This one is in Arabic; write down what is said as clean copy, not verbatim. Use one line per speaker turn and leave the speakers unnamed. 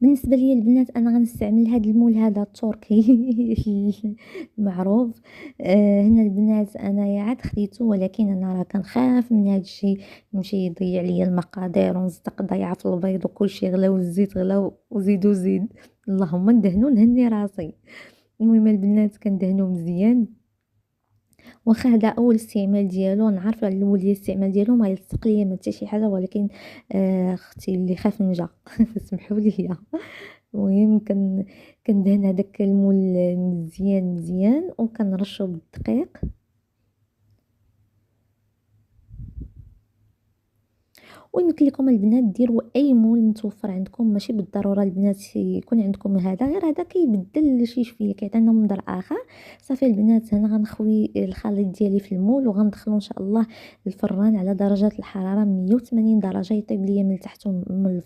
بالنسبة ليا البنات أنا غنستعمل هاد المول هذا التركي المعروف. هنا البنات أنايا عاد خديته، ولكن أنا راه كنخاف من هاد الشي يمشي يضيع ليا المقادير ونصدق ضايعة في البيض وكلشي غلا والزيت غلا وزيد وزيد. اللهم ندهنو نهني راسي. المهم البنات كندهنوه مزيان، واخا هذا اول استعمال ديالو نعرف على الاول ديال الاستعمال ديالو ما يلصق ليا ما حتى شي حاجه، ولكن اختي اللي خاف نجا سمحوا لي. المهم كندهن هذاك المول مزيان مزيان وكنرشو بالدقيق. ويمكن لكم البنات ديروا اي مول متوفر عندكم، ماشي بالضروره البنات يكون عندكم هذا، غير هذا كيبدل شي شويه كيعطينا منظر اخر. صافي البنات هنا غنخوي الخليط ديالي في المول وغندخلو ان شاء الله الفران على درجه الحراره 180 درجه يطيب ليا من التحت ومن الفوق.